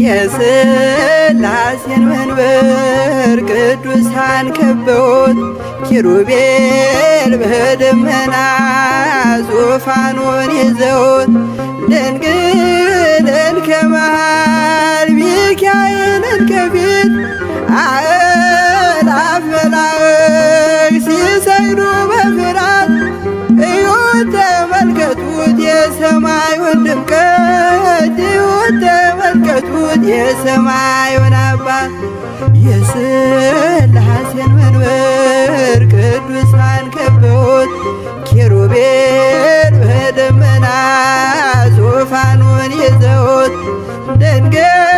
የሥላሴን መንበር ቅዱሳን ከበውት ኪሩቤል በደመና ዙፋኑን ይዘውት ድንግልን ከመሃል ሚካኤልን ከፊት አእላፍ መላእክት ሲሰግዱ በፍርሃት እዩት ተመልከቱት የሰማዩን ድምቀት እዩት ተመልከቱት የሰማዩን አባት የሥላሴን መንበር ቅዱሳን ከበውት ኪሩቤል በደመና ዙፋኑን ይዘውት ድንግል